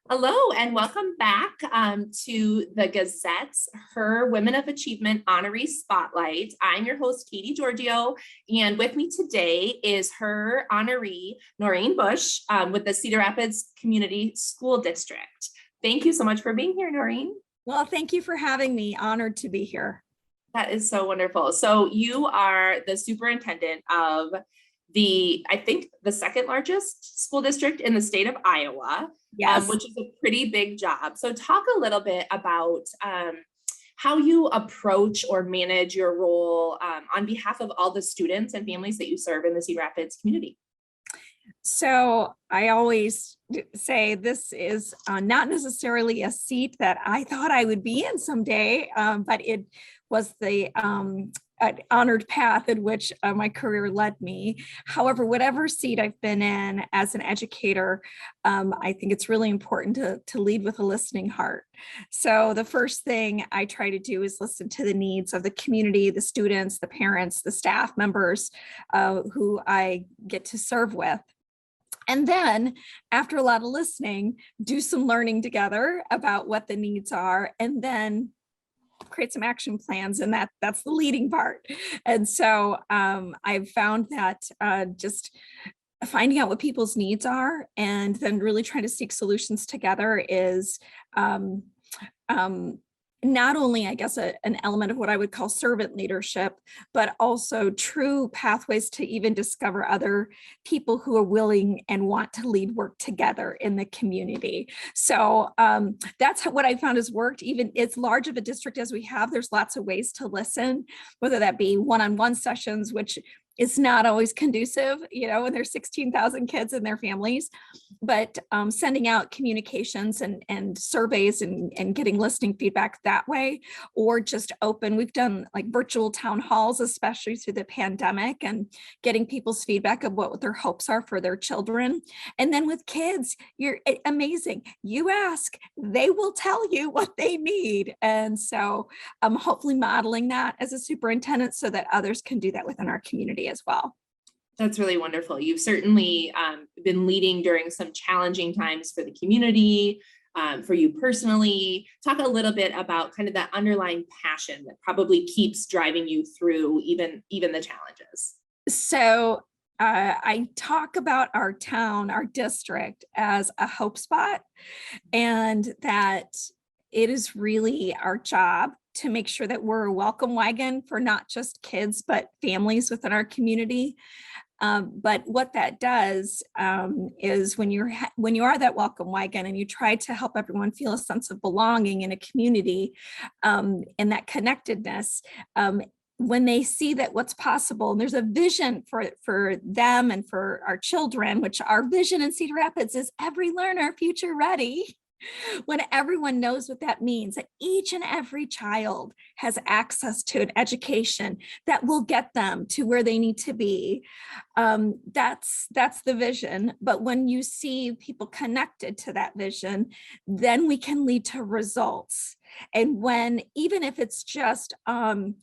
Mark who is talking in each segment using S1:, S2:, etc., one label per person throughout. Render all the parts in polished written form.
S1: Hello and welcome back to the Gazette's Her Women of Achievement Honoree Spotlight. I'm your host, Katie Giorgio, and with me today is her honoree, Noreen Bush, with the Cedar Rapids Community School District. Thank you so much for being here, Noreen.
S2: Well, thank you for having me. Honored to be here.
S1: That is so wonderful. So you are the superintendent of I think the second largest school district in the state of Iowa,
S2: Yes.
S1: which is a pretty big job. So talk a little bit about how you approach or manage your role on behalf of all the students and families that you serve in the Cedar Rapids community.
S2: So I always say this is not necessarily a seat that I thought I would be in someday, but it was the an honored path in which my career led me. However, whatever seat I've been in as an educator, I think it's really important to lead with a listening heart. So the first thing I try to do is listen to the needs of the community, the students, the parents, the staff members who I get to serve with. And then after a lot of listening, do some learning together about what the needs are, and then create some action plans, and that's the leading part. And so I've found that just finding out what people's needs are and then really trying to seek solutions together is not only, I guess, an element of what I would call servant leadership, but also true pathways to even discover other people who are willing and want to lead work together in the community. So that's what I found has worked. Even as large of a district as we have, there's lots of ways to listen, whether that be one-on-one sessions, which is not always conducive, when there's 16,000 kids and their families, but sending out communications and surveys and getting listening feedback that way, or just open. We've done like virtual town halls, especially through the pandemic, and getting people's feedback of what their hopes are for their children. And then with kids, you're amazing. You ask, they will tell you what they need. And so I'm hopefully modeling that as a superintendent so that others can do that within our community as well.
S1: That's really wonderful. You've certainly been leading during some challenging times for the community, for you personally. Talk a little bit about kind of that underlying passion that probably keeps driving you through even the challenges.
S2: So I talk about our town, our district, as a hope spot, and that it is really our job to make sure that we're a welcome wagon for not just kids, but families within our community. But what that does is when you are that welcome wagon and you try to help everyone feel a sense of belonging in a community and that connectedness, when they see that what's possible, and there's a vision for them and for our children, which our vision in Cedar Rapids is every learner future ready. When everyone knows what that means, that each and every child has access to an education that will get them to where they need to be, that's the vision. But when you see people connected to that vision, then we can lead to results. And when, even if it's just, I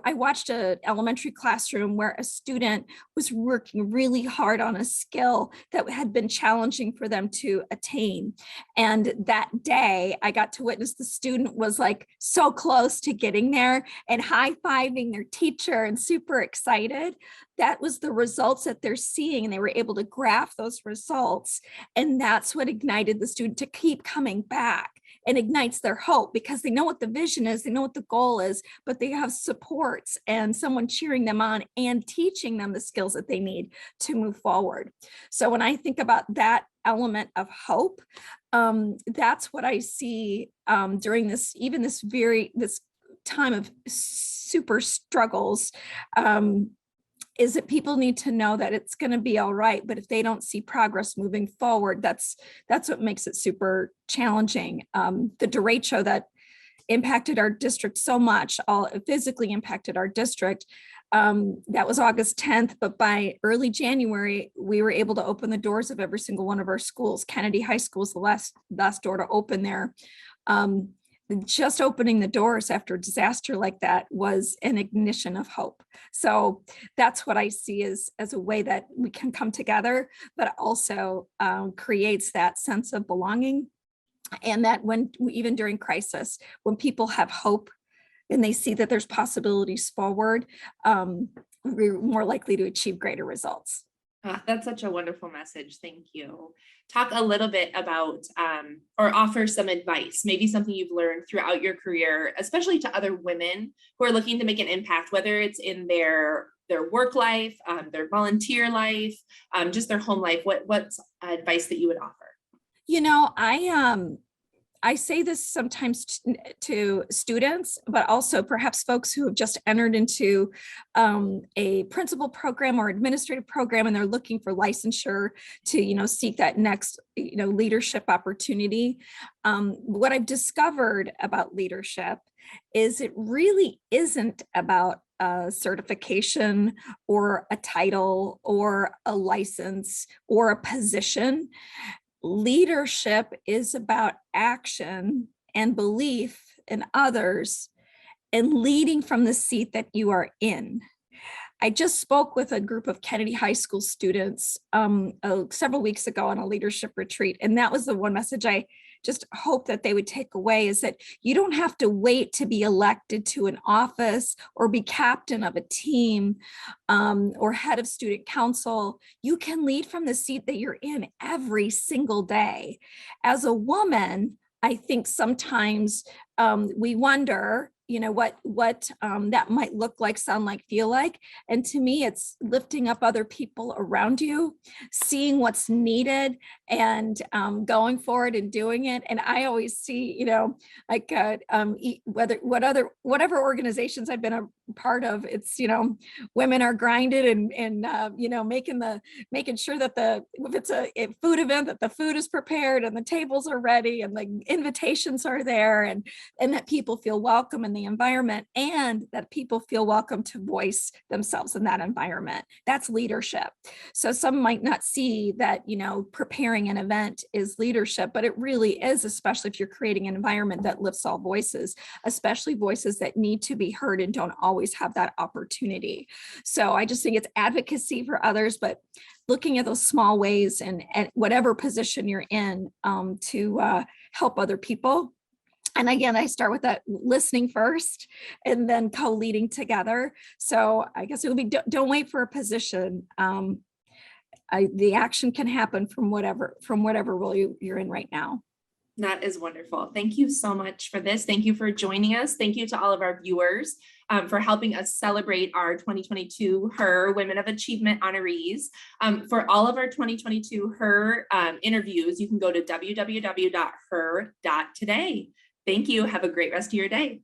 S2: watched an elementary classroom where a student was working really hard on a skill that had been challenging for them to attain. And that day I got to witness the student was like so close to getting there and high-fiving their teacher and super excited. That was the results that they're seeing, and they were able to graph those results. And that's what ignited the student to keep coming back, and ignites their hope because they know what the vision is, they know what the goal is, but they have supports and someone cheering them on and teaching them the skills that they need to move forward. So when I think about that element of hope, that's what I see during this time of super struggles. Is that people need to know that it's going to be all right, but if they don't see progress moving forward, that's what makes it super challenging. The derecho that impacted our district so much, all physically impacted our district. That was August 10th, but by early January, we were able to open the doors of every single one of our schools. Kennedy High School is the last door to open there. Just opening the doors after a disaster like that was an ignition of hope. So that's what I see as a way that we can come together, but also creates that sense of belonging And that when, even during crisis, when people have hope and they see that there's possibilities forward, we're more likely to achieve greater results.
S1: That's such a wonderful message. Thank you. Talk a little bit about, or offer some advice, maybe something you've learned throughout your career, especially to other women who are looking to make an impact, whether it's in their work life, their volunteer life, just their home life. What's advice that you would offer?
S2: You know, I say this sometimes to students, but also perhaps folks who have just entered into a principal program or administrative program, and they're looking for licensure to, seek that next, leadership opportunity. What I've discovered about leadership is it really isn't about a certification or a title or a license or a position. Leadership is about action and belief in others and leading from the seat that you are in. I just spoke with a group of Kennedy High School students several weeks ago on a leadership retreat, and that was the one message I just hope that they would take away, is that you don't have to wait to be elected to an office or be captain of a team or head of student council. You can lead from the seat that you're in every single day. As a woman, I think sometimes we wonder, what that might look like, sound like, feel like. And to me, it's lifting up other people around you, seeing what's needed, and going forward and doing it. And I always see, whatever organizations I've been a part of, it's, women are grinded and making sure that if it's a food event, that the food is prepared and the tables are ready and the invitations are there, and that people feel welcome in the environment, and that people feel welcome to voice themselves in that environment. That's leadership. So some might not see that, preparing an event is leadership, but it really is, especially if you're creating an environment that lifts all voices, especially voices that need to be heard and don't always have that opportunity. So I just think it's advocacy for others, but looking at those small ways and at whatever position you're in to help other people. And again, I start with that listening first and then co-leading together. So I guess it would be, don't wait for a position. The action can happen from whatever role you're in right now.
S1: That is wonderful. Thank you so much for this. Thank you for joining us. Thank you to all of our viewers for helping us celebrate our 2022 HER Women of Achievement honorees. For all of our 2022 HER interviews, you can go to www.her.today. Thank you. Have a great rest of your day.